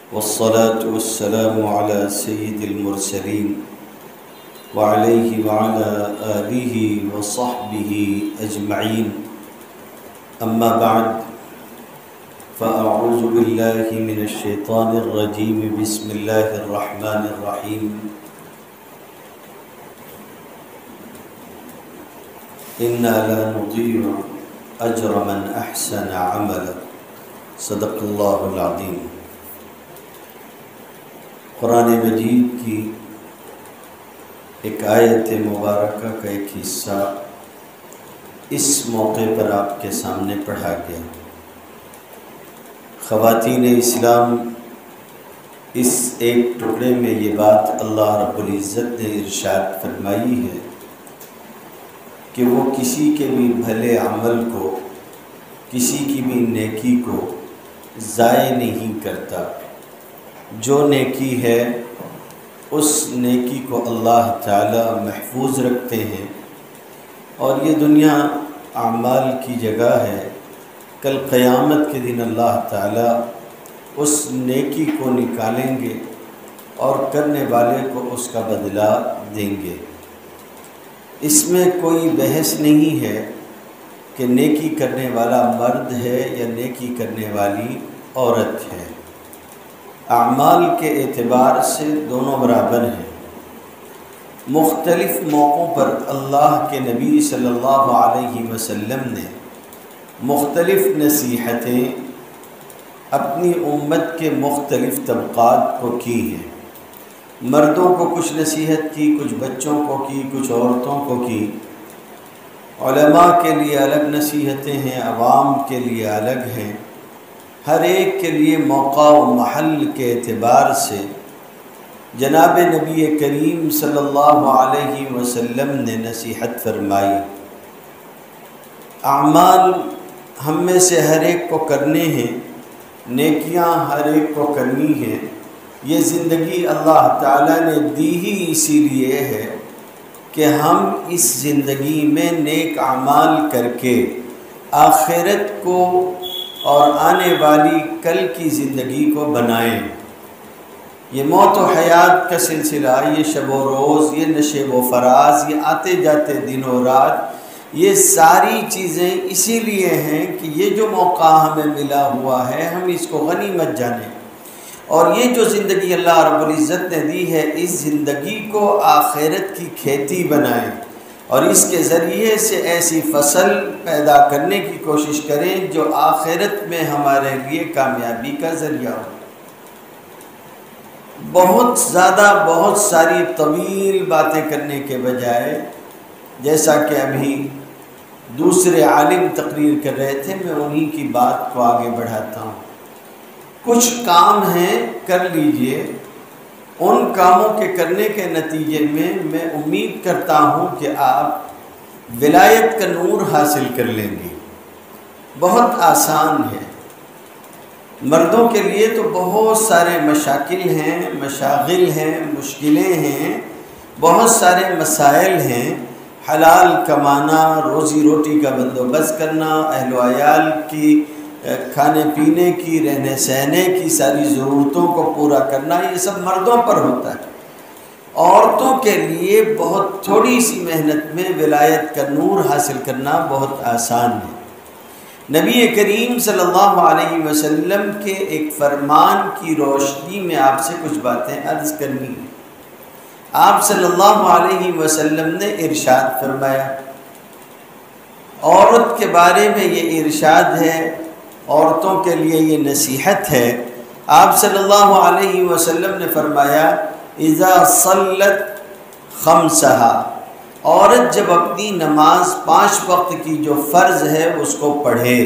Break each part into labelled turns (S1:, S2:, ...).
S1: والصلاة والسلام على سيد المرسلين وعليه وعلى آله وصحبه أجمعين أما بعد فأعوذ بالله من الشيطان الرجيم بسم الله الرحمن الرحيم إنا لا نضيع أجر من أحسن عملا صدق الله العظيم۔ قرآن مجید کی ایک آیت مبارکہ کا ایک حصہ اس موقع پر آپ کے سامنے پڑھا گیا۔ خواتین اسلام، اس ایک ٹکڑے میں یہ بات اللہ رب العزت نے ارشاد فرمائی ہے کہ وہ کسی کے بھی بھلے عمل کو، کسی کی بھی نیکی کو ضائع نہیں کرتا۔ جو نیکی ہے اس نیکی کو اللہ تعالی محفوظ رکھتے ہیں، اور یہ دنیا اعمال کی جگہ ہے۔ کل قیامت کے دن اللہ تعالی اس نیکی کو نکالیں گے اور کرنے والے کو اس کا بدلہ دیں گے۔ اس میں کوئی بحث نہیں ہے کہ نیکی کرنے والا مرد ہے یا نیکی کرنے والی عورت ہے۔ اعمال کے اعتبار سے دونوں برابر ہیں۔ مختلف موقعوں پر اللہ کے نبی صلی اللہ علیہ وسلم نے مختلف نصیحتیں اپنی امت کے مختلف طبقات کو کی ہیں۔ مردوں کو کچھ نصیحت کی، کچھ بچوں کو کی، کچھ عورتوں کو کی۔ علماء کے لیے الگ نصیحتیں ہیں، عوام کے لیے الگ ہیں۔ ہر ایک کے لیے موقع و محل کے اعتبار سے جناب نبی کریم صلی اللہ علیہ وسلم نے نصیحت فرمائی۔ اعمال ہم میں سے ہر ایک کو کرنے ہیں، نیکیاں ہر ایک کو کرنی ہیں۔ یہ زندگی اللہ تعالیٰ نے دی ہی اسی لیے ہے کہ ہم اس زندگی میں نیک اعمال کر کے آخرت کو اور آنے والی کل کی زندگی کو بنائیں۔ یہ موت و حیات کا سلسلہ، یہ شب و روز، یہ نشیب و فراز، یہ آتے جاتے دن و رات، یہ ساری چیزیں اسی لیے ہیں کہ یہ جو موقع ہمیں ملا ہوا ہے ہم اس کو غنیمت جانیں، اور یہ جو زندگی اللہ رب العزت نے دی ہے اس زندگی کو آخرت کی کھیتی بنائیں، اور اس کے ذریعے سے ایسی فصل پیدا کرنے کی کوشش کریں جو آخرت میں ہمارے لیے کامیابی کا ذریعہ ہو۔ بہت ساری طویل باتیں کرنے کے بجائے، جیسا کہ ابھی دوسرے عالم تقریر کر رہے تھے، میں انہی کی بات کو آگے بڑھاتا ہوں۔ کچھ کام ہیں، کر لیجئے۔ ان کاموں کے کرنے کے نتیجے میں میں امید کرتا ہوں کہ آپ ولایت کا نور حاصل کر لیں گے۔ بہت آسان ہے۔ مردوں کے لیے تو بہت سارے مشاکل ہیں، مشاغل ہیں، مشکلیں ہیں، بہت سارے مسائل ہیں۔ حلال کمانا، روزی روٹی کا بندوبست کرنا، اہل و عیال کی کھانے پینے کی، رہنے سہنے کی ساری ضرورتوں کو پورا کرنا، یہ سب مردوں پر ہوتا ہے۔ عورتوں کے لیے بہت تھوڑی سی محنت میں ولایت کا نور حاصل کرنا بہت آسان ہے۔ نبی کریم صلی اللہ علیہ وسلم کے ایک فرمان کی روشنی میں آپ سے کچھ باتیں عرض کرنی ہیں۔ آپ صلی اللہ علیہ وسلم نے ارشاد فرمایا، عورت کے بارے میں یہ ارشاد ہے، عورتوں کے لیے یہ نصیحت ہے۔ آپ صلی اللہ علیہ وسلم نے فرمایا، اذا صلت خمسہا، عورت جب اپنی نماز 5 وقت کی جو فرض ہے اس کو پڑھے۔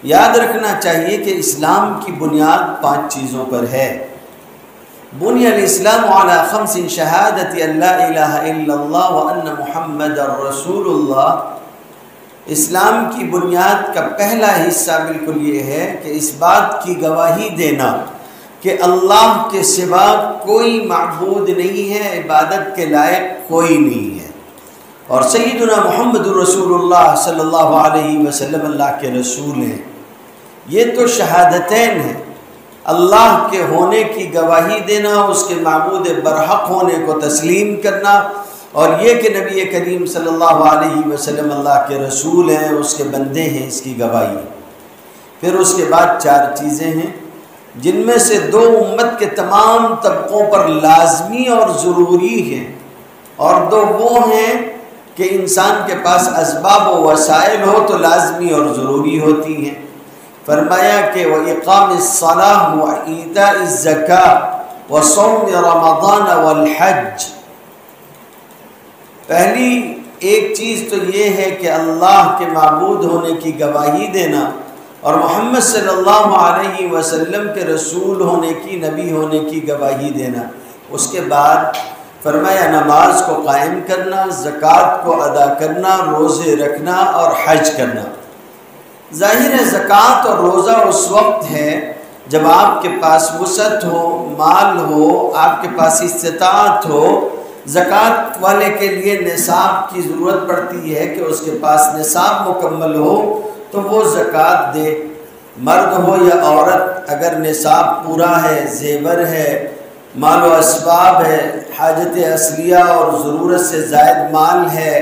S1: یاد رکھنا چاہیے کہ اسلام کی بنیاد 5 چیزوں پر ہے۔ بنی الاسلام علی 5 شہادت ان لا الہ الا اللہ وان محمد رسول اللہ۔ اسلام کی بنیاد کا پہلا حصہ بالکل یہ ہے کہ اس بات کی گواہی دینا کہ اللہ کے سوا کوئی معبود نہیں ہے، عبادت کے لائق کوئی نہیں ہے، اور سیدنا محمد رسول اللہ صلی اللہ علیہ وسلم اللہ کے رسول ہیں۔ یہ تو شہادتین ہیں۔ اللہ کے ہونے کی گواہی دینا، اس کے معبود برحق ہونے کو تسلیم کرنا، اور یہ کہ نبی کریم صلی اللہ علیہ وسلم اللہ کے رسول ہیں، اس کے بندے ہیں، اس کی گواہی ہے۔ پھر اس کے بعد 4 چیزیں ہیں جن میں سے 2 امت کے تمام طبقوں پر لازمی اور ضروری ہیں، اور 2 وہ ہیں کہ انسان کے پاس اسباب و وسائل ہو تو لازمی اور ضروری ہوتی ہیں۔ فرمایا کہ وَإِقَامِ الصَّلَاةِ وَإِيتَاءِ الزَّكَاةِ وَصَوْمِ رَمَضَانَ وَالْحَجِّ۔ پہلی ایک چیز تو یہ ہے کہ اللہ کے معبود ہونے کی گواہی دینا اور محمد صلی اللہ علیہ وسلم کے رسول ہونے کی، نبی ہونے کی گواہی دینا۔ اس کے بعد فرمایا نماز کو قائم کرنا، زکوٰۃ کو ادا کرنا، روزے رکھنا اور حج کرنا۔ ظاہر ہے زکوٰۃ اور روزہ اس وقت ہے جب آپ کے پاس وسعت ہو، مال ہو، آپ کے پاس استطاعت ہو۔ زکوٰۃ والے کے لیے نصاب کی ضرورت پڑتی ہے کہ اس کے پاس نصاب مکمل ہو تو وہ زکوٰۃ دے، مرد ہو یا عورت۔ اگر نصاب پورا ہے، زیور ہے، مال و اسباب ہے، حاجت اصلیہ اور ضرورت سے زائد مال ہے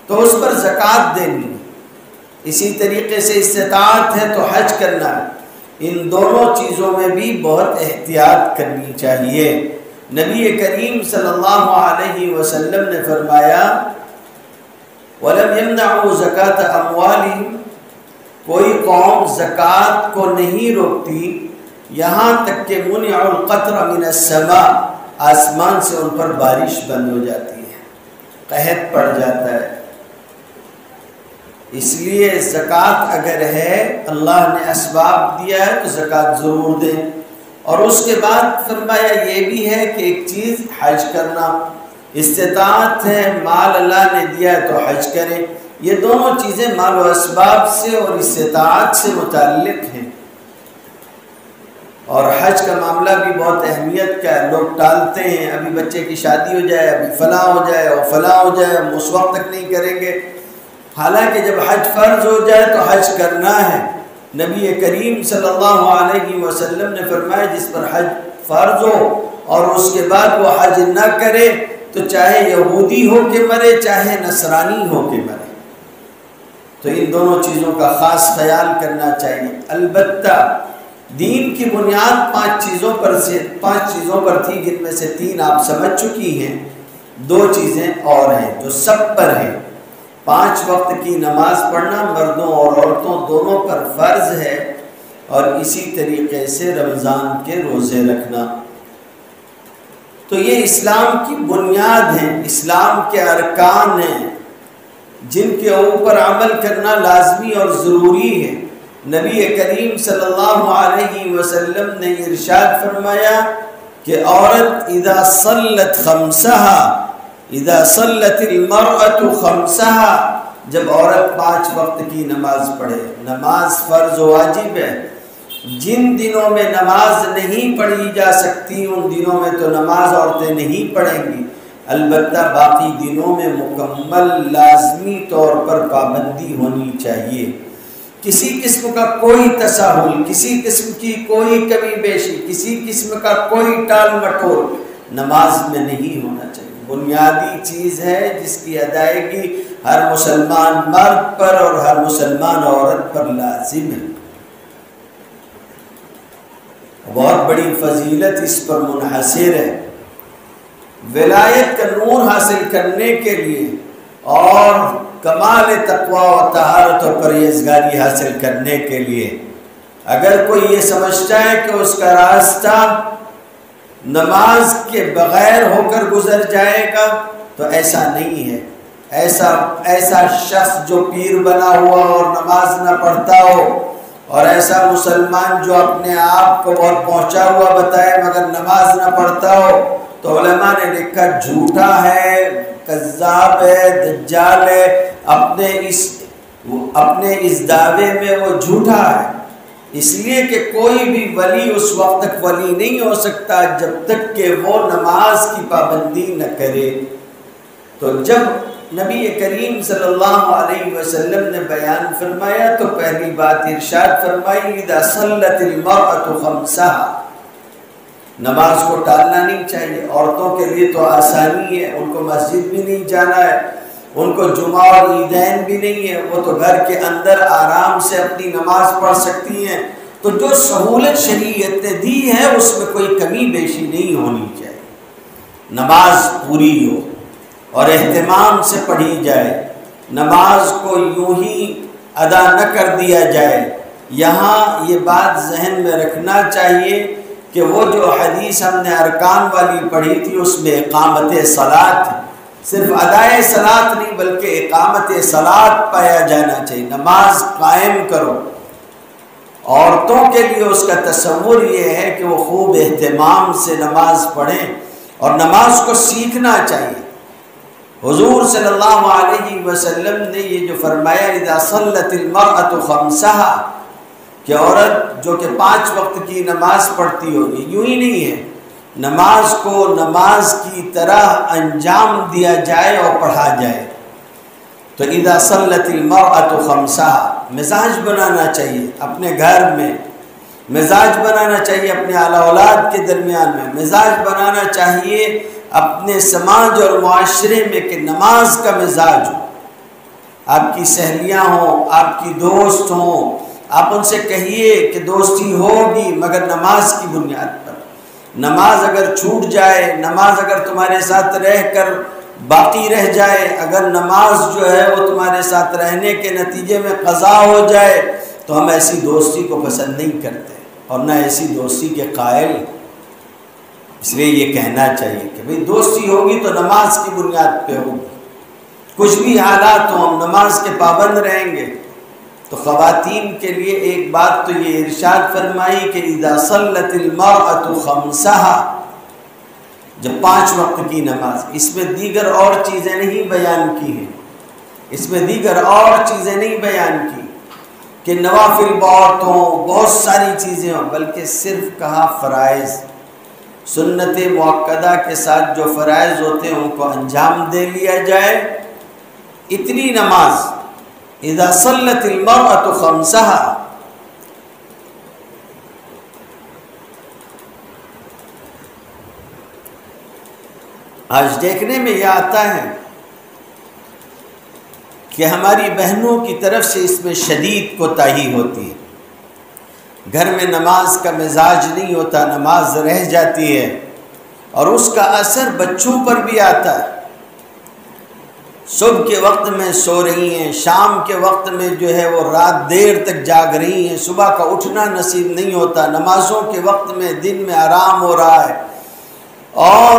S1: تو اس پر زکوٰۃ دینی۔ اسی طریقے سے استطاعت ہے تو حج کرنا۔ ان دونوں چیزوں میں بھی بہت احتیاط کرنی چاہیے۔ نبی کریم صلی اللہ علیہ وسلم نے فرمایا وَلَمْ يَمْنَعُوا زَكَاةَ أَمْوَالِهِمْ، کوئی قوم زکوٰۃ کو نہیں روکتی یہاں تک کہ مُنِعُ الْقَطْرَ مِنَ السَّمَاء، آسمان سے ان پر بارش بند ہو جاتی ہے، قحط پڑ جاتا ہے۔ اس لیے زکوٰۃ اگر ہے، اللہ نے اسباب دیا ہے تو زکوٰۃ ضرور دیں۔ اور اس کے بعد فرمایا یہ بھی ہے کہ ایک چیز حج کرنا، استطاعت ہے، مال اللہ نے دیا ہے تو حج کریں۔ یہ دونوں چیزیں مال و اسباب سے اور استطاعت سے متعلق ہیں۔ اور حج کا معاملہ بھی بہت اہمیت کا ہے۔ لوگ ٹالتے ہیں، ابھی بچے کی شادی ہو جائے، ابھی فلاں ہو جائے اور فلاں ہو جائے، ہم اس وقت تک نہیں کریں گے۔ حالانکہ جب حج فرض ہو جائے تو حج کرنا ہے۔ نبی کریم صلی اللہ علیہ وسلم نے فرمایا جس پر حج فرض ہو اور اس کے بعد وہ حج نہ کرے تو چاہے یہودی ہو کے مرے، چاہے نصرانی ہو کے مرے۔ تو ان دونوں چیزوں کا خاص خیال کرنا چاہیے۔ البتہ دین کی بنیاد 5 چیزوں پر تھی، جن میں سے 3 آپ سمجھ چکی ہیں، 2 چیزیں اور ہیں جو سب پر ہیں۔ 5 وقت کی نماز پڑھنا مردوں اور عورتوں دونوں پر فرض ہے، اور اسی طریقے سے رمضان کے روزے رکھنا۔ تو یہ اسلام کی بنیاد ہیں، اسلام کے ارکان ہیں جن کے اوپر عمل کرنا لازمی اور ضروری ہے۔ نبی کریم صلی اللہ علیہ وسلم نے ارشاد فرمایا کہ عورت اذا صلت خمسها، اذا صلت المرأة خمسها، جب عورت 5 وقت کی نماز پڑھے۔ نماز فرض و واجب ہے۔ جن دنوں میں نماز نہیں پڑھی جا سکتی ان دنوں میں تو نماز عورتیں نہیں پڑھیں گی، البتہ باقی دنوں میں مکمل لازمی طور پر پابندی ہونی چاہیے۔ کسی قسم کا کوئی تساہل، کسی قسم کی کوئی کمی بیشی، کسی قسم کا کوئی ٹال مٹول نماز میں نہیں ہونا چاہیے۔ بنیادی چیز ہے جس کی ادائیگی ہر مسلمان مرد پر اور ہر مسلمان عورت پر لازم ہے۔ بہت بڑی فضیلت اس پر منحصر ہے۔ ولایت کا نور حاصل کرنے کے لیے اور کمال تقوی و طہارت و پرہیزگاری حاصل کرنے کے لیے اگر کوئی یہ سمجھتا ہے کہ اس کا راستہ نماز کے بغیر ہو کر گزر جائے گا تو ایسا نہیں ہے۔ ایسا شخص جو پیر بنا ہوا اور نماز نہ پڑھتا ہو، اور ایسا مسلمان جو اپنے آپ کو بہت پہنچا ہوا بتائے مگر نماز نہ پڑھتا ہو، تو علماء نے لکھا جھوٹا ہے، کذاب ہے، دجال ہے، اپنے اس دعوے میں وہ جھوٹا ہے۔ اس لیے کہ کوئی بھی ولی اس وقت تک ولی نہیں ہو سکتا جب تک کہ وہ نماز کی پابندی نہ کرے۔ تو جب نبی کریم صلی اللہ علیہ وسلم نے بیان فرمایا تو پہلی بات ارشاد فرمائی اذا صلت المرأة خمسها، نماز کو ٹالنا نہیں چاہیے۔ عورتوں کے لیے تو آسانی ہے، ان کو مسجد بھی نہیں جانا ہے، ان کو جمعہ اور عیدین بھی نہیں ہے، وہ تو گھر کے اندر آرام سے اپنی نماز پڑھ سکتی ہیں۔ تو جو سہولت شریعت نے دی ہے اس میں کوئی کمی بیشی نہیں ہونی چاہیے، نماز پوری ہو اور اہتمام سے پڑھی جائے، نماز کو یوں ہی ادا نہ کر دیا جائے۔ یہاں یہ بات ذہن میں رکھنا چاہیے کہ وہ جو حدیث ہم نے ارکان والی پڑھی تھی اس میں اقامت صلاۃ، صرف ادائے صلاۃ نہیں بلکہ اقامت صلاۃ پایا جانا چاہیے، نماز قائم کرو۔ عورتوں کے لیے اس کا تصور یہ ہے کہ وہ خوب اہتمام سے نماز پڑھیں اور نماز کو سیکھنا چاہیے۔ حضور صلی اللہ علیہ وسلم نے یہ جو فرمایا اذا صلت المرأة خمسہا، کہ عورت جو کہ 5 وقت کی نماز پڑھتی ہوگی، یوں ہی نہیں ہے، نماز کو نماز کی طرح انجام دیا جائے اور پڑھا جائے۔ تو اذا صلت المرأة خمسہا، مزاج بنانا چاہیے اپنے گھر میں، مزاج بنانا چاہیے اپنے اعلی اولاد کے درمیان میں، مزاج بنانا چاہیے اپنے سماج اور معاشرے میں کہ نماز کا مزاج ہو۔ آپ کی سہیلیاں ہوں، آپ کی دوست ہوں، آپ ان سے کہیے کہ دوستی ہوگی مگر نماز کی بنیاد پر۔ نماز اگر چھوٹ جائے، نماز اگر تمہارے ساتھ رہ کر باقی رہ جائے، اگر نماز جو ہے وہ تمہارے ساتھ رہنے کے نتیجے میں قضا ہو جائے تو ہم ایسی دوستی کو پسند نہیں کرتے اور نہ ایسی دوستی کے قائل۔ اس لیے یہ کہنا چاہیے کہ بھئی دوستی ہوگی تو نماز کی بنیاد پہ ہوگی، کچھ بھی حالات ہوں ہم نماز کے پابند رہیں گے۔ تو خواتین کے لیے ایک بات تو یہ ارشاد فرمائی کہ اذا صلت المرأة خمسہا، جب 5 وقت کی نماز، اس میں دیگر اور چیزیں نہیں بیان کی ہیں، اس میں دیگر اور چیزیں نہیں بیان کی کہ نوافل بہت ہوں، بہت ساری چیزیں ہوں، بلکہ صرف کہا فرائض، سنت مؤکدہ کے ساتھ جو فرائض ہوتے ہیں ان کو انجام دے لیا جائے۔ اتنی نماز اذا صلت المرأة خمسہا۔ آج دیکھنے میں یہ آتا ہے کہ ہماری بہنوں کی طرف سے اس میں شدید کوتاہی ہوتی ہے، گھر میں نماز کا مزاج نہیں ہوتا، نماز رہ جاتی ہے اور اس کا اثر بچوں پر بھی آتا ہے۔ صبح کے وقت میں سو رہی ہیں، شام کے وقت میں جو ہے وہ رات دیر تک جاگ رہی ہیں، صبح کا اٹھنا نصیب نہیں ہوتا، نمازوں کے وقت میں دن میں آرام ہو رہا ہے اور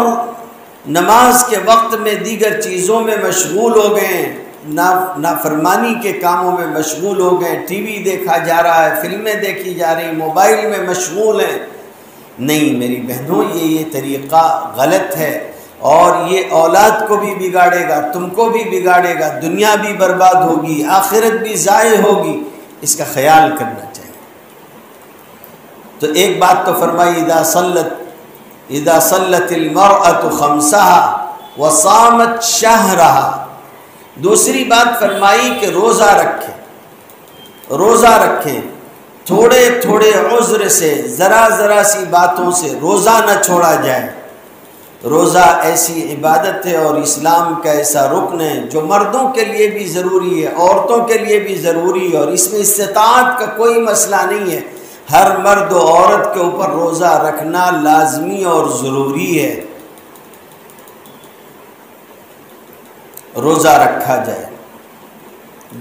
S1: نماز کے وقت میں دیگر چیزوں میں مشغول ہو گئے ہیں، نافرمانی کے کاموں میں مشغول ہو گئے، ٹی وی دیکھا جا رہا ہے، فلمیں دیکھی جا رہی، موبائل میں مشغول ہیں۔ نہیں میری بہنوں، یہ طریقہ غلط ہے اور یہ اولاد کو بھی بگاڑے گا، تم کو بھی بگاڑے گا، دنیا بھی برباد ہوگی، آخرت بھی ضائع ہوگی، اس کا خیال کرنا چاہیے۔ تو ایک بات تو فرمائی اذا صلت المرأة خمسہا وصامت شہرہا، دوسری بات فرمائی کہ روزہ رکھیں، تھوڑے تھوڑے عذر سے، ذرا سی باتوں سے روزہ نہ چھوڑا جائے۔ روزہ ایسی عبادت ہے اور اسلام کا ایسا رکن ہے جو مردوں کے لیے بھی ضروری ہے، عورتوں کے لیے بھی ضروری ہے، اور اس میں استطاعت کا کوئی مسئلہ نہیں ہے، ہر مرد و عورت کے اوپر روزہ رکھنا لازمی اور ضروری ہے۔ روزہ رکھا جائے،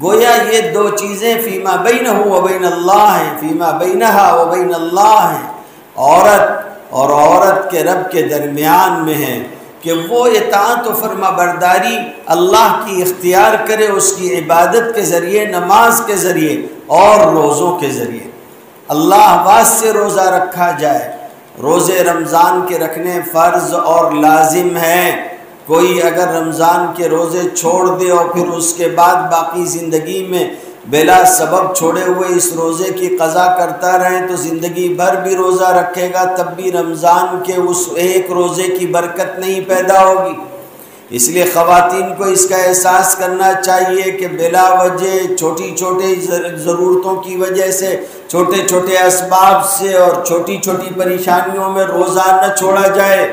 S1: گویا یہ 2 چیزیں فیما بینہ و بین اللہ ہیں، فیما بینہا و بین اللہ ہیں، عورت اور عورت کے رب کے درمیان میں ہیں کہ وہ اطاعت و فرما برداری اللہ کی اختیار کرے، اس کی عبادت کے ذریعے، نماز کے ذریعے اور روزوں کے ذریعے۔ اللہ واسطے روزہ رکھا جائے، روزے رمضان کے رکھنے فرض اور لازم ہیں۔ کوئی اگر رمضان کے روزے چھوڑ دے اور پھر اس کے بعد باقی زندگی میں بلا سبب چھوڑے ہوئے اس روزے کی قضا کرتا رہے تو زندگی بھر بھی روزہ رکھے گا، تب بھی رمضان کے اس ایک روزے کی برکت نہیں پیدا ہوگی۔ اس لیے خواتین کو اس کا احساس کرنا چاہیے کہ بلا وجہ چھوٹی چھوٹی ضرورتوں کی وجہ سے، چھوٹے چھوٹے اسباب سے اور چھوٹی چھوٹی پریشانیوں میں روزہ نہ چھوڑا جائے،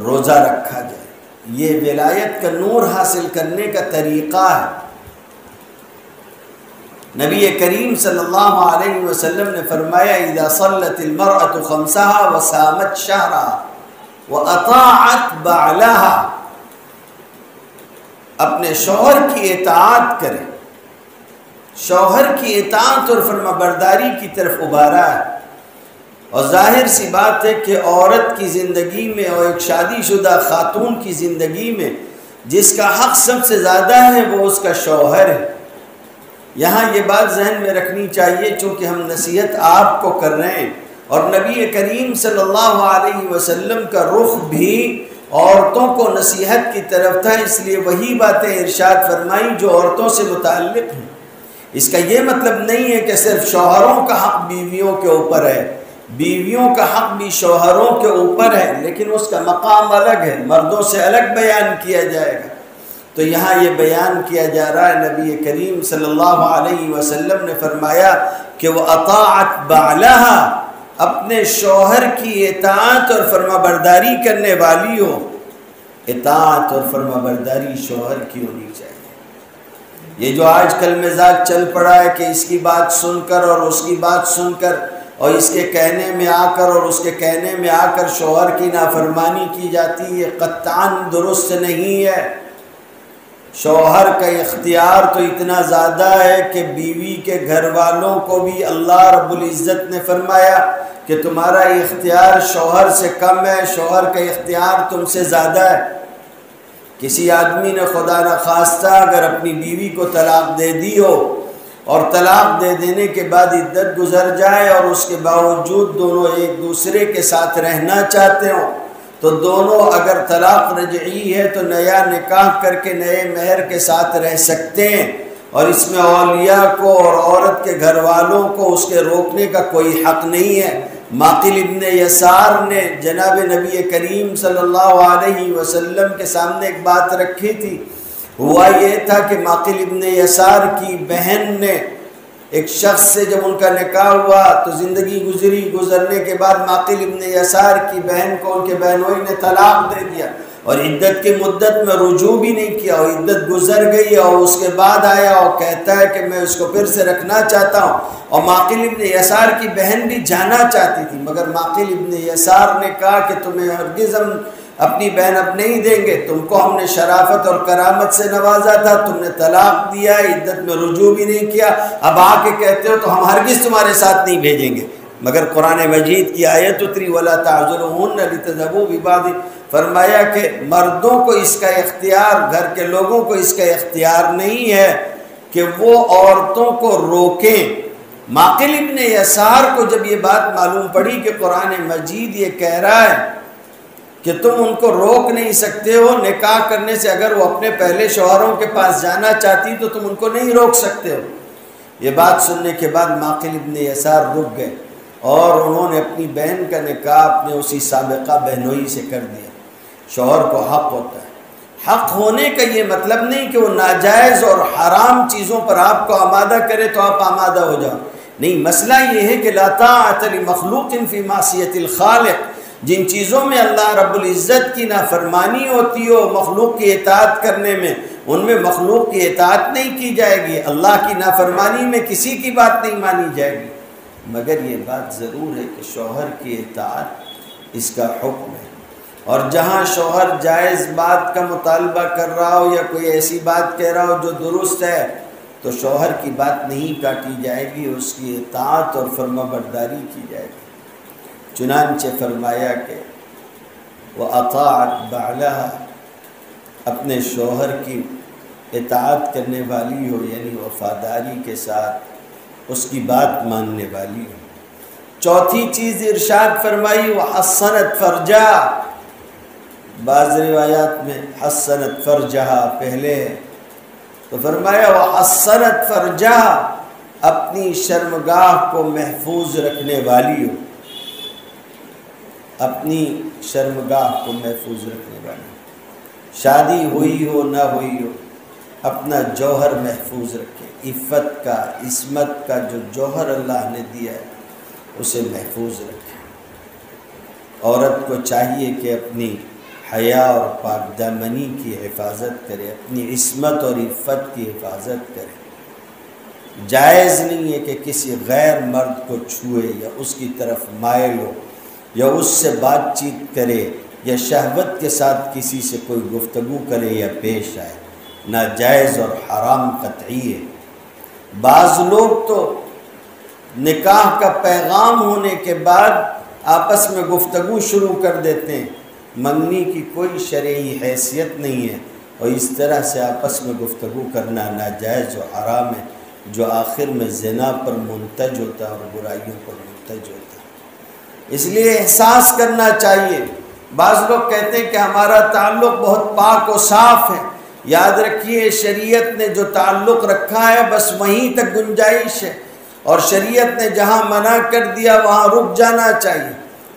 S1: روزہ رکھا جائے۔ یہ ولایت کا نور حاصل کرنے کا طریقہ ہے۔ نبی کریم صلی اللہ علیہ وسلم نے فرمایا اذا صلت المرأة خمسها وصامت شهرها واطاعت بعلها، اپنے شوہر کی اطاعت کرے، شوہر کی اطاعت اور فرمانبرداری کی طرف ابھارا ہے۔ اور ظاہر سی بات ہے کہ عورت کی زندگی میں اور ایک شادی شدہ خاتون کی زندگی میں جس کا حق سب سے زیادہ ہے وہ اس کا شوہر ہے۔ یہاں یہ بات ذہن میں رکھنی چاہیے، چونکہ ہم نصیحت آپ کو کر رہے ہیں اور نبی کریم صلی اللہ علیہ وسلم کا رخ بھی عورتوں کو نصیحت کی طرف تھا، اس لیے وہی باتیں ارشاد فرمائی جو عورتوں سے متعلق ہیں۔ اس کا یہ مطلب نہیں ہے کہ صرف شوہروں کا حق بیویوں کے اوپر ہے، بیویوں کا حق بھی شوہروں کے اوپر ہے، لیکن اس کا مقام الگ ہے، مردوں سے الگ بیان کیا جائے گا۔ تو یہاں یہ بیان کیا جا رہا ہے، نبی کریم صلی اللہ علیہ وسلم نے فرمایا کہ وہ اطاعت بعلہا، اپنے شوہر کی اطاعت اور فرمانبرداری کرنے والی ہو۔ اطاعت اور فرمانبرداری شوہر کی ہونی چاہیے۔ یہ جو آج کل مزاج چل پڑا ہے کہ اس کی بات سن کر اور اس کی بات سن کر اور اس کے کہنے میں آ کر اور اس کے کہنے میں آ کر شوہر کی نافرمانی کی جاتی ہے، قطعاً درست نہیں ہے۔ شوہر کا اختیار تو اتنا زیادہ ہے کہ بیوی کے گھر والوں کو بھی اللہ رب العزت نے فرمایا کہ تمہارا اختیار شوہر سے کم ہے، شوہر کا اختیار تم سے زیادہ ہے۔ کسی آدمی نے خدا نخواستہ اگر اپنی بیوی کو طلاق دے دی ہو اور طلاق دے دینے کے بعد عدت گزر جائے اور اس کے باوجود دونوں ایک دوسرے کے ساتھ رہنا چاہتے ہوں، تو دونوں اگر طلاق رجعی ہے تو نیا نکاح کر کے نئے مہر کے ساتھ رہ سکتے ہیں، اور اس میں اولیاء کو اور عورت کے گھر والوں کو اس کے روکنے کا کوئی حق نہیں ہے۔ معقل ابن یسار نے جناب نبی کریم صلی اللہ علیہ وسلم کے سامنے ایک بات رکھی تھی، ہوا یہ تھا کہ معقل ابن یسار کی بہن نے ایک شخص سے جب ان کا نکاح ہوا تو زندگی گزرنے کے بعد معقل ابن یسار کی بہن کو ان کے بہنوئی نے طلاق دے دیا اور عدت کی مدت میں رجوع بھی نہیں کیا، اور عدت گزر گئی اور اس کے بعد آیا اور کہتا ہے کہ میں اس کو پھر سے رکھنا چاہتا ہوں، اور معقل ابن یسار کی بہن بھی جانا چاہتی تھی، مگر معقل ابن یسار نے کہا کہ تمہیں ہرگز ہم اپنی بہن اب نہیں دیں گے، تم کو ہم نے شرافت اور کرامت سے نوازا تھا، تم نے طلاق دیا، عدت میں رجوع بھی نہیں کیا، اب آ کے کہتے ہو تو ہم ہرگز تمہارے ساتھ نہیں بھیجیں گے۔ مگر قرآن مجید کی آیت اتری وَلَا تَعْذُلُهُنَّ لِتَذْهَبُوا بِبَعْضِ، فرمایا کہ مردوں کو اس کا اختیار، گھر کے لوگوں کو اس کا اختیار نہیں ہے کہ وہ عورتوں کو روکیں۔ معقل ابن یسار کو جب یہ بات معلوم پڑی کہ قرآن مجید یہ کہہ رہا ہے کہ تم ان کو روک نہیں سکتے ہو نکاح کرنے سے، اگر وہ اپنے پہلے شوہروں کے پاس جانا چاہتی تو تم ان کو نہیں روک سکتے ہو، یہ بات سننے کے بعد معقل ابن یسار رک گئے اور انہوں نے اپنی بہن کا نکاح اپنے اسی سابقہ بہنوئی سے کر دیا۔ شوہر کو حق ہوتا ہے، حق ہونے کا یہ مطلب نہیں کہ وہ ناجائز اور حرام چیزوں پر آپ کو آمادہ کرے تو آپ آمادہ ہو جاؤ، نہیں، مسئلہ یہ ہے کہ لا طاعۃ لمخلوق فی معصیۃ الخالق، جن چیزوں میں اللہ رب العزت کی نافرمانی ہوتی ہو مخلوق کی اطاعت کرنے میں، ان میں مخلوق کی اطاعت نہیں کی جائے گی، اللہ کی نافرمانی میں کسی کی بات نہیں مانی جائے گی، مگر یہ بات ضرور ہے کہ شوہر کی اطاعت اس کا حکم ہے، اور جہاں شوہر جائز بات کا مطالبہ کر رہا ہو یا کوئی ایسی بات کہہ رہا ہو جو درست ہے تو شوہر کی بات نہیں کاٹی جائے گی، اس کی اطاعت اور فرمانبرداری کی جائے گی۔ چنانچہ فرمایا کہ وَأَطَاعَتْ بَعْلَهَا، اپنے شوہر کی اطاعت کرنے والی ہو، یعنی وفاداری کے ساتھ اس کی بات ماننے والی ہو۔ چوتھی چیز ارشاد فرمائی وَحَصَّنَتْ فَرْجَهَا، بعض روایات میں حسنت فرجہا پہلے ہے، تو فرمایا وحسنت فرجہا، اپنی شرمگاہ کو محفوظ رکھنے والی ہو، اپنی شرمگاہ کو محفوظ رکھنے والی ہو۔ شادی ہوئی ہو نہ ہوئی ہو، اپنا جوہر محفوظ رکھے، عفت کا، عصمت کا جو جوہر اللہ نے دیا ہے اسے محفوظ رکھے۔ عورت کو چاہیے کہ اپنی حیا اور پاک دامنی کی حفاظت کرے، اپنی عصمت اور عفت کی حفاظت کرے۔ جائز نہیں ہے کہ کسی غیر مرد کو چھوئے یا اس کی طرف مائل ہو یا اس سے بات چیت کرے یا شہوت کے ساتھ کسی سے کوئی گفتگو کرے یا پیش آئے، ناجائز اور حرام قطعی ہے۔ بعض لوگ تو نکاح کا پیغام ہونے کے بعد آپس میں گفتگو شروع کر دیتے ہیں، منگنی کی کوئی شرعی حیثیت نہیں ہے، اور اس طرح سے آپس میں گفتگو کرنا ناجائز و حرام ہے، جو آخر میں زنا پر منتج ہوتا ہے اور برائیوں پر منتج ہوتا ہے۔ اس لیے احساس کرنا چاہیے۔ بعض لوگ کہتے ہیں کہ ہمارا تعلق بہت پاک و صاف ہے، یاد رکھیے شریعت نے جو تعلق رکھا ہے بس وہیں تک گنجائش ہے، اور شریعت نے جہاں منع کر دیا وہاں رک جانا چاہیے۔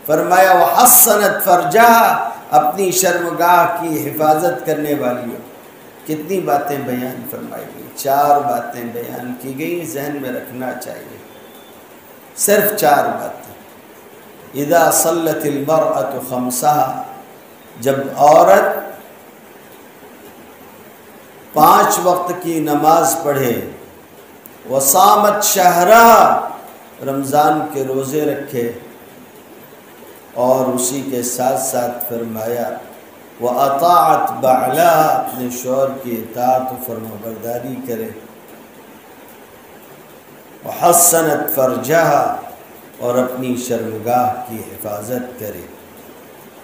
S1: فرمایا وَحَصَّنَتْ فَرْجَهَا، اپنی شرمگاہ کی حفاظت کرنے والی ہو۔ کتنی باتیں بیان فرمائی گئی، 4 باتیں بیان کی گئی، ذہن میں رکھنا چاہیے، صرف 4 باتیں۔ اذا صلت المرأة خمسها، جب عورت 5 وقت کی نماز پڑھے، وصامت شہرها، رمضان کے روزے رکھے، اور اسی کے ساتھ ساتھ فرمایا وَأَطَاعَتْ بَعْلَهَا، اپنے شوہر کی اطاعت و فرمانبرداری کرے، وَحَصَّنَتْ فَرْجَهَا، اور اپنی شرمگاہ کی حفاظت کرے۔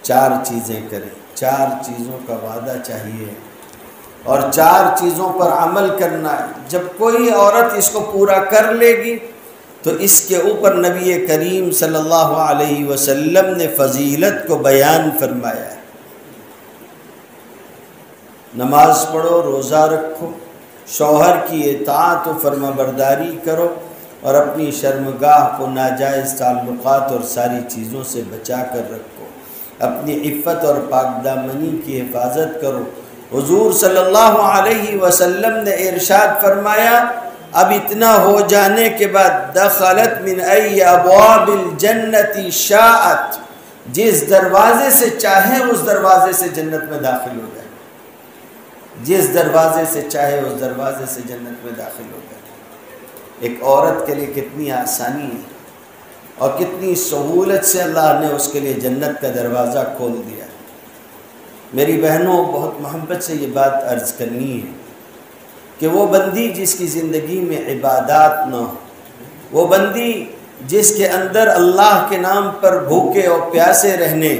S1: 4 چیزیں کرے، 4 چیزوں کا وعدہ چاہیے اور 4 چیزوں پر عمل کرنا ہے۔ جب کوئی عورت اس کو پورا کر لے گی تو اس کے اوپر نبی کریم صلی اللہ علیہ وسلم نے فضیلت کو بیان فرمایا ہے۔ نماز پڑھو، روزہ رکھو، شوہر کی اطاعت و فرمانبرداری کرو، اور اپنی شرمگاہ کو ناجائز تعلقات اور ساری چیزوں سے بچا کر رکھو، اپنی عفت اور پاک دامنی کی حفاظت کرو۔ حضور صلی اللہ علیہ وسلم نے ارشاد فرمایا اب اتنا ہو جانے کے بعد دخلت من ای ابواب الجنت شاءت، جس دروازے سے چاہے اس دروازے سے جنت میں داخل ہو جائے، جس دروازے سے چاہے اس دروازے سے جنت میں داخل ہو جائے۔ ایک عورت کے لیے کتنی آسانی ہے اور کتنی سہولت سے اللہ نے اس کے لیے جنت کا دروازہ کھول دیا۔ میری بہنوں، بہت محبت سے یہ بات عرض کرنی ہے کہ وہ بندی جس کی زندگی میں عبادات نہ ہو، وہ بندی جس کے اندر اللہ کے نام پر بھوکے اور پیاسے رہنے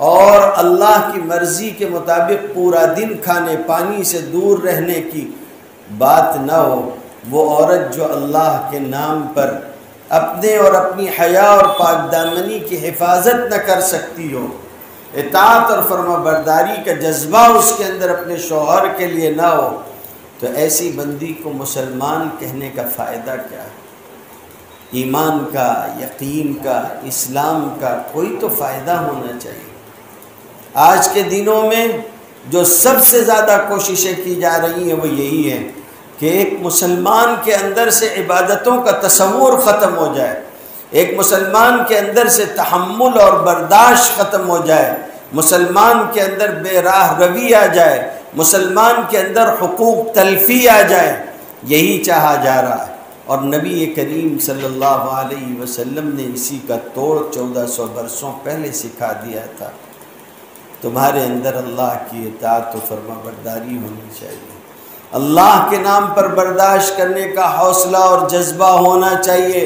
S1: اور اللہ کی مرضی کے مطابق پورا دن کھانے پانی سے دور رہنے کی بات نہ ہو، وہ عورت جو اللہ کے نام پر اپنے اور اپنی حیا اور پاک دامنی کی حفاظت نہ کر سکتی ہو، اطاعت اور فرما برداری کا جذبہ اس کے اندر اپنے شوہر کے لیے نہ ہو، تو ایسی بندی کو مسلمان کہنے کا فائدہ کیا ہے؟ ایمان کا، یقین کا، اسلام کا کوئی تو فائدہ ہونا چاہیے۔ آج کے دنوں میں جو سب سے زیادہ کوششیں کی جا رہی ہیں وہ یہی ہے کہ ایک مسلمان کے اندر سے عبادتوں کا تصور ختم ہو جائے، ایک مسلمان کے اندر سے تحمل اور برداشت ختم ہو جائے، مسلمان کے اندر بے راہ روی آ جائے، مسلمان کے اندر حقوق تلفی آ جائے، یہی چاہا جا رہا ہے۔ اور نبی کریم صلی اللہ علیہ وسلم نے اسی کا توڑ 1400 برسوں پہلے سکھا دیا تھا۔ تمہارے اندر اللہ کی اطاعت و فرما برداری ہونی چاہیے، اللہ کے نام پر برداشت کرنے کا حوصلہ اور جذبہ ہونا چاہیے،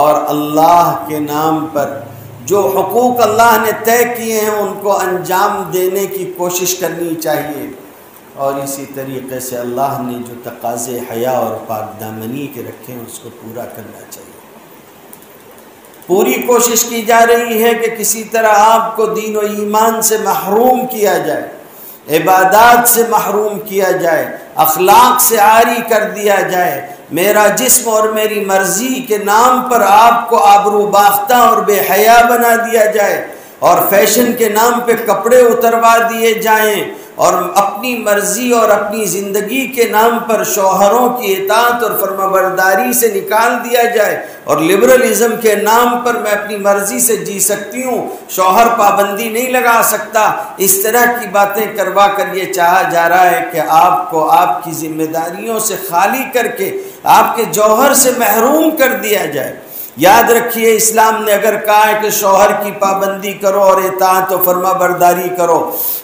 S1: اور اللہ کے نام پر جو حقوق اللہ نے طے کیے ہیں ان کو انجام دینے کی کوشش کرنی چاہیے، اور اسی طریقے سے اللہ نے جو تقاضے حیا اور پاک دامنی کے رکھے ہیں اس کو پورا کرنا چاہیے۔ پوری کوشش کی جا رہی ہے کہ کسی طرح آپ کو دین و ایمان سے محروم کیا جائے، عبادات سے محروم کیا جائے، اخلاق سے عاری کر دیا جائے، میرا جسم اور میری مرضی کے نام پر آپ کو آبرو باختہ اور بے حیا بنا دیا جائے، اور فیشن کے نام پہ کپڑے اتروا دیے جائیں، اور اپنی مرضی اور اپنی زندگی کے نام پر شوہروں کی اطاعت اور فرمانبرداری سے نکال دیا جائے، اور لبرلزم کے نام پر میں اپنی مرضی سے جی سکتی ہوں، شوہر پابندی نہیں لگا سکتا، اس طرح کی باتیں کروا کر یہ چاہا جا رہا ہے کہ آپ کو آپ کی ذمہ داریوں سے خالی کر کے آپ کے جوہر سے محروم کر دیا جائے۔ یاد رکھیے، اسلام نے اگر کہا ہے کہ شوہر کی پابندی کرو اور اطاعت و فرما برداری کرو،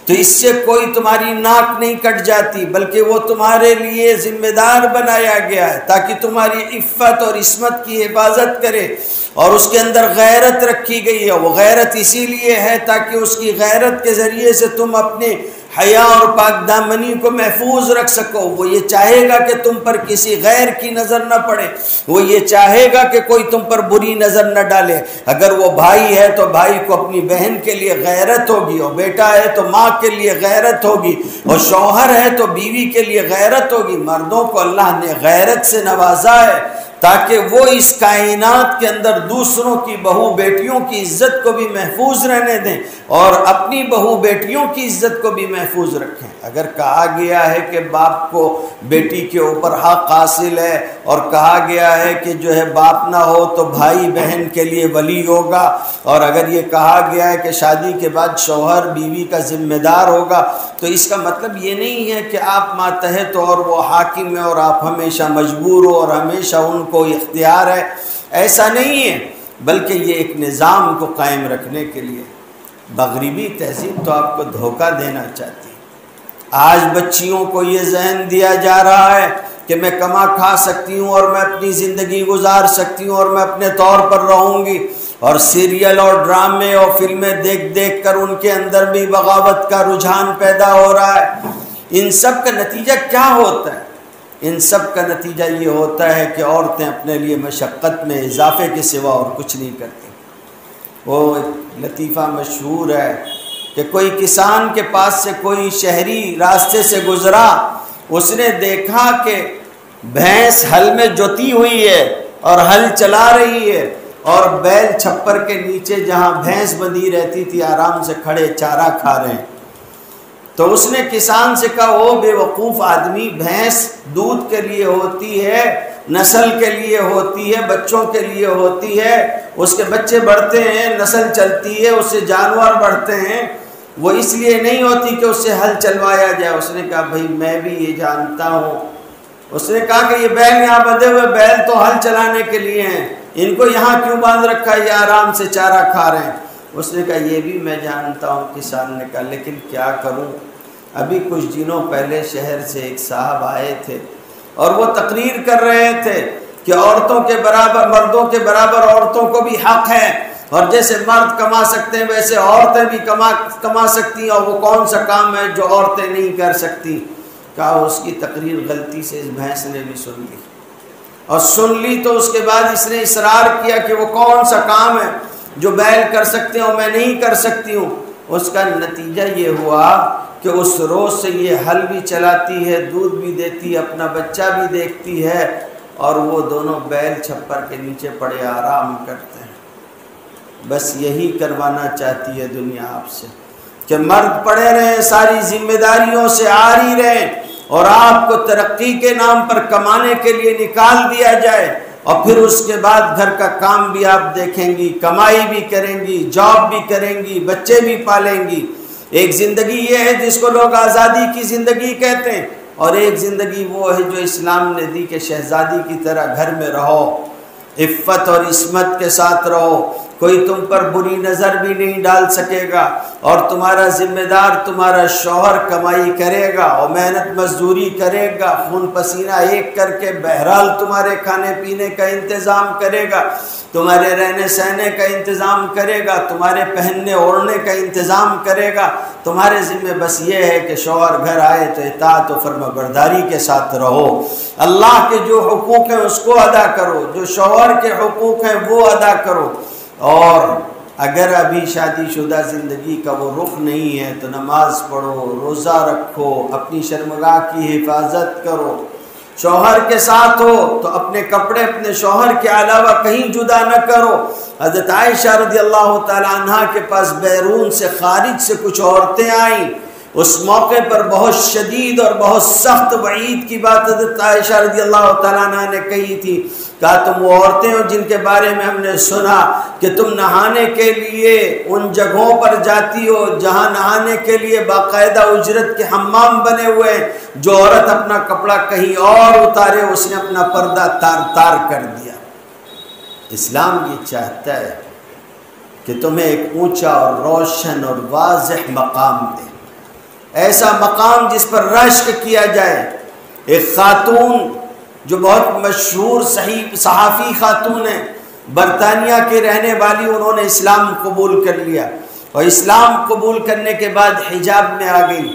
S1: تو اس سے کوئی تمہاری ناک نہیں کٹ جاتی، بلکہ وہ تمہارے لیے ذمہ دار بنایا گیا ہے تاکہ تمہاری عفت اور عصمت کی حفاظت کرے، اور اس کے اندر غیرت رکھی گئی ہے۔ وہ غیرت اسی لیے ہے تاکہ اس کی غیرت کے ذریعے سے تم اپنے حیا اور پاک دامنی کو محفوظ رکھ سکو۔ وہ یہ چاہے گا کہ تم پر کسی غیر کی نظر نہ پڑے، وہ یہ چاہے گا کہ کوئی تم پر بری نظر نہ ڈالے۔ اگر وہ بھائی ہے تو بھائی کو اپنی بہن کے لیے غیرت ہوگی، اور بیٹا ہے تو ماں کے لیے غیرت ہوگی، اور شوہر ہے تو بیوی کے لیے غیرت ہوگی۔ مردوں کو اللہ نے غیرت سے نوازا ہے تاکہ وہ اس کائنات کے اندر دوسروں کی بہو بیٹیوں کی عزت کو بھی محفوظ رہنے دیں اور اپنی بہو بیٹیوں کی عزت کو بھی محفوظ رکھیں۔ اگر کہا گیا ہے کہ باپ کو بیٹی کے اوپر حق حاصل ہے، اور کہا گیا ہے کہ جو ہے باپ نہ ہو تو بھائی بہن کے لیے ولی ہوگا، اور اگر یہ کہا گیا ہے کہ شادی کے بعد شوہر بیوی کا ذمہ دار ہوگا، تو اس کا مطلب یہ نہیں ہے کہ آپ ماتحت اور وہ حاکم ہے اور آپ ہمیشہ مجبور ہو اور ہمیشہ ان کو اختیار ہے، ایسا نہیں ہے، بلکہ یہ ایک نظام کو قائم رکھنے کے لیے۔ مغربی تہذیب تو آپ کو دھوکہ دینا چاہتی ہے۔ آج بچیوں کو یہ ذہن دیا جا رہا ہے کہ میں کما کھا سکتی ہوں اور میں اپنی زندگی گزار سکتی ہوں اور میں اپنے طور پر رہوں گی، اور سیریل اور ڈرامے اور فلمیں دیکھ دیکھ کر ان کے اندر بھی بغاوت کا رجحان پیدا ہو رہا ہے۔ ان سب کا نتیجہ کیا ہوتا ہے؟ ان سب کا نتیجہ یہ ہوتا ہے کہ عورتیں اپنے لیے مشقت میں اضافے کے سوا اور کچھ نہیں کرتی۔ وہ لطیفہ مشہور ہے کہ کوئی کسان کے پاس سے کوئی شہری راستے سے گزرا، اس نے دیکھا کہ بھینس ہل میں جوتی ہوئی ہے اور ہل چلا رہی ہے، اور بیل چھپر کے نیچے جہاں بھینس بندھی رہتی تھی آرام سے کھڑے چارہ کھا رہے ہیں۔ تو اس نے کسان سے کہا، او بے وقوف آدمی، بھینس دودھ کے لیے ہوتی ہے، نسل کے لیے ہوتی ہے، بچوں کے لیے ہوتی ہے، اس کے بچے بڑھتے ہیں، نسل چلتی ہے، اس سے جانور بڑھتے ہیں، وہ اس لیے نہیں ہوتی کہ اس سے ہل چلوایا جائے۔ اس نے کہا، بھائی میں بھی یہ جانتا ہوں۔ اس نے کہا کہ یہ بیل یہاں بندھے ہوئے بیل تو ہل چلانے کے لیے ہیں، ان کو یہاں کیوں باندھ رکھا ہے؟ یہ آرام سے چارہ کھا رہے ہیں۔ اس نے کہا یہ بھی میں جانتا ہوں۔ کسان نے کہا لیکن کیا کروں؟ ابھی کچھ دنوں پہلے شہر سے ایک صاحب آئے تھے اور وہ تقریر کر رہے تھے کہ عورتوں کے برابر مردوں کے برابر عورتوں کو بھی حق ہے، اور جیسے مرد کما سکتے ہیں ویسے عورتیں بھی کما سکتی ہیں، اور وہ کون سا کام ہے جو عورتیں نہیں کر سکتی؟ کہا اس کی تقریر غلطی سے اس بھینس نے بھی سن لی، اور سن لی تو اس کے بعد اس نے اصرار کیا کہ وہ کون سا کام ہے جو بیل کر سکتے ہیں اور میں نہیں کر سکتی ہوں۔ اس کا نتیجہ یہ ہوا کہ اس روز سے یہ ہل بھی چلاتی ہے، دودھ بھی دیتی ہے، اپنا بچہ بھی دیکھتی ہے، اور وہ دونوں بیل چھپر کے نیچے پڑے آرام کرتے ہیں۔ بس یہی کروانا چاہتی ہے دنیا آپ سے کہ مرد پڑے رہیں، ساری ذمہ داریوں سے عاری رہیں، اور آپ کو ترقی کے نام پر کمانے کے لیے نکال دیا جائے، اور پھر اس کے بعد گھر کا کام بھی آپ دیکھیں گی، کمائی بھی کریں گی، جاب بھی کریں گی، بچے بھی پالیں گی۔ ایک زندگی یہ ہے جس کو لوگ آزادی کی زندگی کہتے ہیں، اور ایک زندگی وہ ہے جو اسلام نے دی کہ شہزادی کی طرح گھر میں رہو، عفت اور عصمت کے ساتھ رہو، کوئی تم پر بری نظر بھی نہیں ڈال سکے گا، اور تمہارا ذمہ دار تمہارا شوہر کمائی کرے گا اور محنت مزدوری کرے گا، خون پسینہ ایک کر کے بہرحال تمہارے کھانے پینے کا انتظام کرے گا، تمہارے رہنے سہنے کا انتظام کرے گا، تمہارے پہننے اوڑھنے کا انتظام کرے گا۔ تمہارے ذمہ بس یہ ہے کہ شوہر گھر آئے تو اطاعت و فرما برداری کے ساتھ رہو، اللہ کے جو حقوق ہیں اس کو ادا کرو، جو شوہر کے حقوق ہیں وہ ادا کرو، اور اگر ابھی شادی شدہ زندگی کا وہ رخ نہیں ہے تو نماز پڑھو، روزہ رکھو، اپنی شرمگاہ کی حفاظت کرو، شوہر کے ساتھ ہو تو اپنے کپڑے اپنے شوہر کے علاوہ کہیں جدا نہ کرو۔ حضرت عائشہ رضی اللہ تعالی عنہا کے پاس بیرون سے خارج سے کچھ عورتیں آئیں، اس موقع پر بہت شدید اور بہت سخت وعید کی بات حضرت عائشہ رضی اللہ تعالیٰ عنہ نے کہی تھی، کہا تم وہ عورتیں ہو جن کے بارے میں ہم نے سنا کہ تم نہانے کے لیے ان جگہوں پر جاتی ہو جہاں نہانے کے لیے باقاعدہ اجرت کے حمام بنے ہوئے ہیں، جو عورت اپنا کپڑا کہیں اور اتارے اس نے اپنا پردہ تار تار کر دیا۔ اسلام یہ چاہتا ہے کہ تمہیں ایک اونچا اور روشن اور واضح مقام دے، ایسا مقام جس پر رشک کیا جائے۔ ایک خاتون جو بہت مشہور صحافی خاتون ہیں، برطانیہ کے رہنے والی، انہوں نے اسلام قبول کر لیا اور اسلام قبول کرنے کے بعد حجاب میں آ گئی۔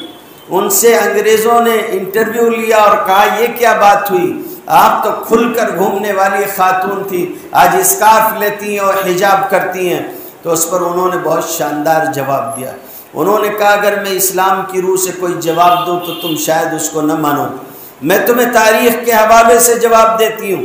S1: ان سے انگریزوں نے انٹرویو لیا اور کہا یہ کیا بات ہوئی، آپ تو کھل کر گھومنے والی خاتون تھی، آج اسکارف لیتی ہیں اور حجاب کرتی ہیں۔ تو اس پر انہوں نے بہت شاندار جواب دیا۔ انہوں نے کہا اگر میں اسلام کی روح سے کوئی جواب دوں تو تم شاید اس کو نہ مانو، میں تمہیں تاریخ کے حوالے سے جواب دیتی ہوں۔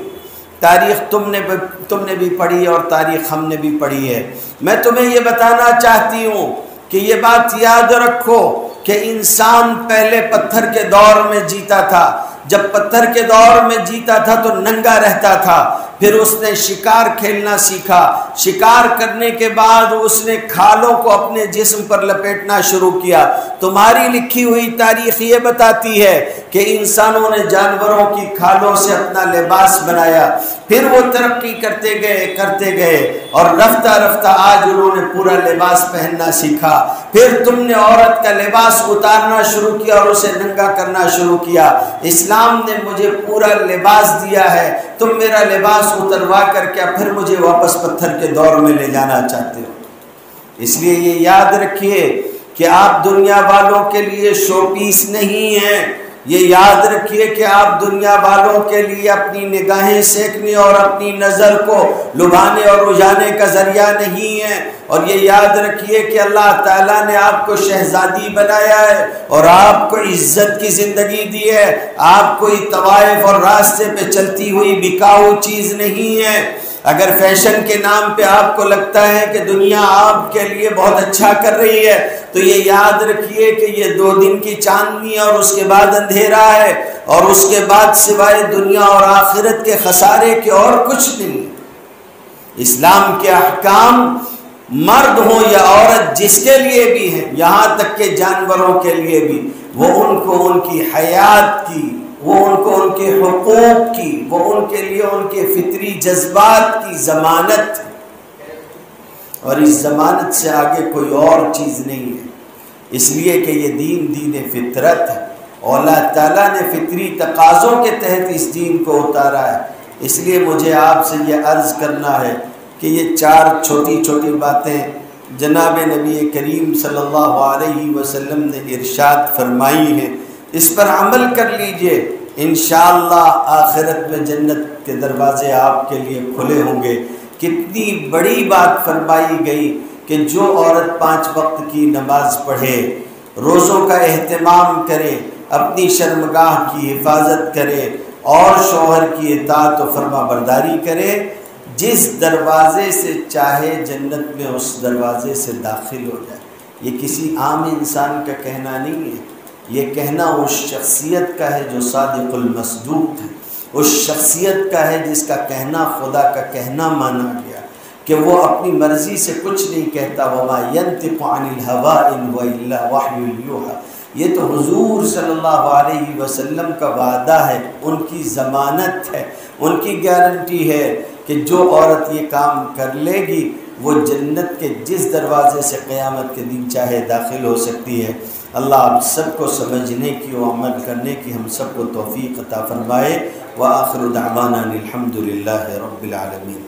S1: تاریخ تم نے بھی پڑھی اور تاریخ ہم نے بھی پڑھی ہے۔ میں تمہیں یہ بتانا چاہتی ہوں کہ یہ بات یاد رکھو کہ انسان پہلے پتھر کے دور میں جیتا تھا، جب پتھر کے دور میں جیتا تھا تو ننگا رہتا تھا، پھر اس نے شکار کھیلنا سیکھا، شکار کرنے کے بعد اس نے کھالوں کو اپنے جسم پر لپیٹنا شروع کیا۔ تمہاری لکھی ہوئی تاریخ یہ بتاتی ہے کہ انسانوں نے جانوروں کی کھالوں سے اپنا لباس بنایا، پھر وہ ترقی کرتے گئے اور رفتہ رفتہ آج انہوں نے پورا لباس پہننا سیکھا۔ پھر تم نے عورت کا لباس اتارنا شروع کیا اور اسے ننگا کرنا شروع کیا۔ اسلام نے مجھے پورا لباس دیا ہے، تم میرا لباس اتروا کر کیا پھر مجھے واپس پتھر کے دور میں لے جانا چاہتے ہو؟ اس لیے یہ یاد رکھیے کہ آپ دنیا والوں کے لیے شو پیس نہیں ہیں، یہ یاد رکھیے کہ آپ دنیا والوں کے لیے اپنی نگاہیں سینکنے اور اپنی نظر کو لبھانے اور رجھانے کا ذریعہ نہیں ہیں، اور یہ یاد رکھیے کہ اللہ تعالیٰ نے آپ کو شہزادی بنایا ہے اور آپ کو عزت کی زندگی دی ہے، آپ کوئی طوائف اور راستے پہ چلتی ہوئی بکاؤ چیز نہیں ہے۔ اگر فیشن کے نام پہ آپ کو لگتا ہے کہ دنیا آپ کے لیے بہت اچھا کر رہی ہے تو یہ یاد رکھیے کہ یہ 2 دن کی چاندنی اور اس کے بعد اندھیرا ہے، اور اس کے بعد سوائے دنیا اور آخرت کے خسارے کے اور کچھ نہیں۔ اسلام کے احکام مرد ہوں یا عورت جس کے لیے بھی ہیں، یہاں تک کہ جانوروں کے لیے بھی، وہ ان کو ان کی حیات کی، وہ ان کو ان کے حقوق کی، وہ ان کے لیے ان کے فطری جذبات کی ضمانت ہے، اور اس ضمانت سے آگے کوئی اور چیز نہیں ہے۔ اس لیے کہ یہ دین فطرت ہے، اور اللہ تعالیٰ نے فطری تقاضوں کے تحت اس دین کو اتارا ہے۔ اس لیے مجھے آپ سے یہ عرض کرنا ہے کہ یہ 4 چھوٹی چھوٹی باتیں جناب نبی کریم صلی اللہ علیہ وسلم نے ارشاد فرمائی ہیں، اس پر عمل کر لیجئے، انشاءاللہ آخرت میں جنت کے دروازے آپ کے لیے کھلے ہوں گے۔ کتنی بڑی بات فرمائی گئی کہ جو عورت 5 وقت کی نماز پڑھے، روزوں کا اہتمام کرے، اپنی شرمگاہ کی حفاظت کرے اور شوہر کی اطاعت و فرما برداری کرے، جس دروازے سے چاہے جنت میں اس دروازے سے داخل ہو جائے۔ یہ کسی عام انسان کا کہنا نہیں ہے، یہ کہنا اس شخصیت کا ہے جو صادق المصدوق ہے، اس شخصیت کا ہے جس کا کہنا خدا کا کہنا مانا گیا، کہ وہ اپنی مرضی سے کچھ نہیں کہتا، وما ينطق عن الهوى ان هو الا وحی یوحی۔ یہ تو حضور صلی اللہ علیہ وسلم کا وعدہ ہے، ان کی ضمانت ہے، ان کی گارنٹی ہے کہ جو عورت یہ کام کر لے گی وہ جنت کے جس دروازے سے قیامت کے دن چاہے داخل ہو سکتی ہے۔ اللہ آپ سب کو سمجھنے کی و عمل کرنے کی ہم سب کو توفیق عطا فرمائے۔ وآخر دعوانا الحمد للہ رب العالمین۔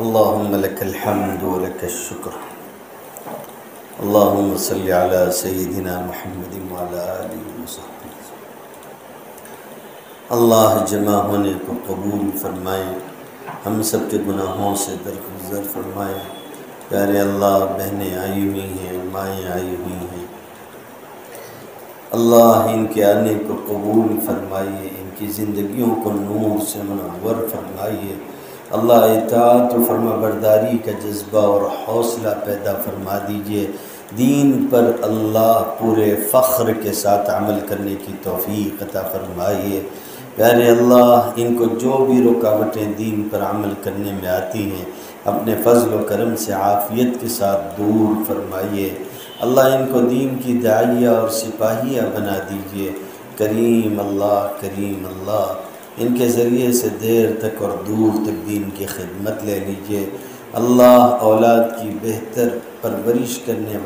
S1: اللهم لك الحمد ولك الشكر، اللهم صل على سيدنا محمد وعلى آله وصحبه، اللہ جمع ہونے کو قبول فرمائیں، ہم سب کے گناہوں سے درگزر فرمائیں۔ پیارے اللہ، بہنیں آئی ہوئی ہیں، مائیں آئی ہوئی ہیں، اللہ ان کے آنے کو قبول فرمائیے، ان کی زندگیوں کو نور سے منور فرمائیے۔ اللہ اطاعت و فرما برداری کا جذبہ اور حوصلہ پیدا فرما دیجیے، دین پر اللہ پورے فخر کے ساتھ عمل کرنے کی توفیق عطا فرمائیے۔ پیارے اللہ، ان کو جو بھی رکاوٹیں دین پر عمل کرنے میں آتی ہیں اپنے فضل و کرم سے عافیت کے ساتھ دور فرمائیے۔ اللہ ان کو دین کی داعیہ اور سپاہیہ بنا دیجیے۔ کریم اللہ، کریم اللہ، ان کے ذریعے سے دیر تک اور دور تک دین کی خدمت لے لیجیے۔ اللہ اولاد کی بہتر پرورش کرنے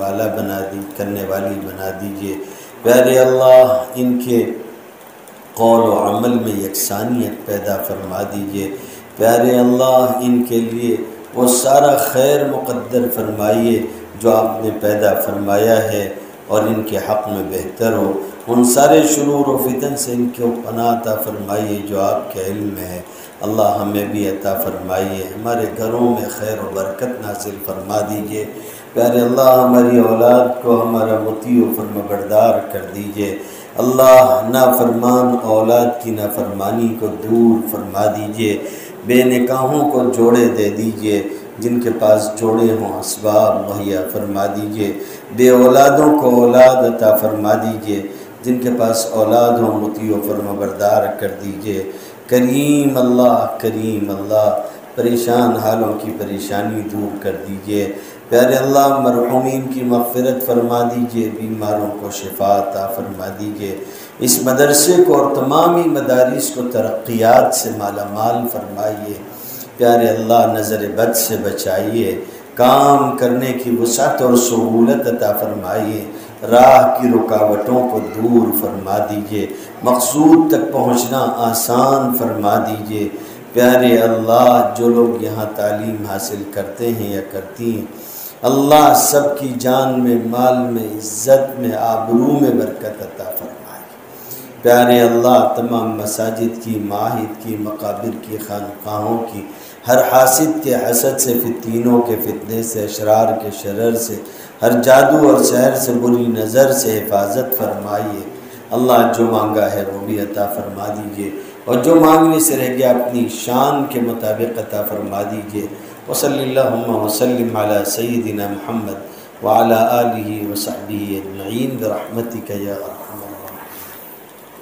S1: والی بنا دیجیے۔ پیارے اللہ، ان کے قول و عمل میں یکسانیت پیدا فرما دیجیے۔ پیارے اللہ، ان کے لیے وہ سارا خیر مقدر فرمائیے جو آپ نے پیدا فرمایا ہے اور ان کے حق میں بہتر ہو۔ ان سارے شرور و فتن سے ان کو پناہ عطا فرمائیے جو آپ کے علم میں ہے۔ اللہ ہمیں بھی عطا فرمائیے، ہمارے گھروں میں خیر و برکت نازل فرما دیجیے۔ پیارے اللہ، ہماری اولاد کو ہمارا مطیع و فرما بردار کر دیجیے۔ اللہ، نافرمان اولاد کی نافرمانی کو دور فرما دیجیے۔ بے نکاحوں کو جوڑے دے دیجیے، جن کے پاس جوڑے ہوں اسباب مہیا فرما دیجیے۔ بے اولادوں کو اولاد عطا فرما دیجیے، جن کے پاس اولاد ہوں مطیع و فرما بردار کر دیجیے۔ کریم اللہ، کریم اللہ، پریشان حالوں کی پریشانی دور کر دیجیے۔ پیارے اللہ، مرحومین کی مغفرت فرما دیجیے، بیماروں کو شفا عطا فرما دیجیے۔ اس مدرسے کو اور تمامی مدارس کو ترقیات سے مالا مال فرمائیے۔ پیارے اللہ، نظر بد سے بچائیے، کام کرنے کی وسعت اور سہولت عطا فرمائیے، راہ کی رکاوٹوں کو دور فرما دیجیے، مقصود تک پہنچنا آسان فرما دیجیے۔ پیارے اللہ، جو لوگ یہاں تعلیم حاصل کرتے ہیں یا کرتی ہیں، اللہ سب کی جان میں، مال میں، عزت میں، آبرو میں برکت عطا فرمائے۔ پیارے اللہ، تمام مساجد کی، معاہد کی، مقابر کی، خانقاہوں کی، ہر حاسد کے حسد سے، فتینوں کے فتنے سے، اشرار کے شرر سے، ہر جادو اور سحر سے، بری نظر سے حفاظت فرمائیے۔ اللہ، جو مانگا ہے وہ بھی عطا فرما دیجیے، اور جو مانگنے سے رہ گیا اپنی شان کے مطابق عطا فرما دیجیے۔ وصلی اللہم وسلم علی سیدنا محمد وعلی آلہ وصحبہ اجمعین برحمتک یا ارحم۔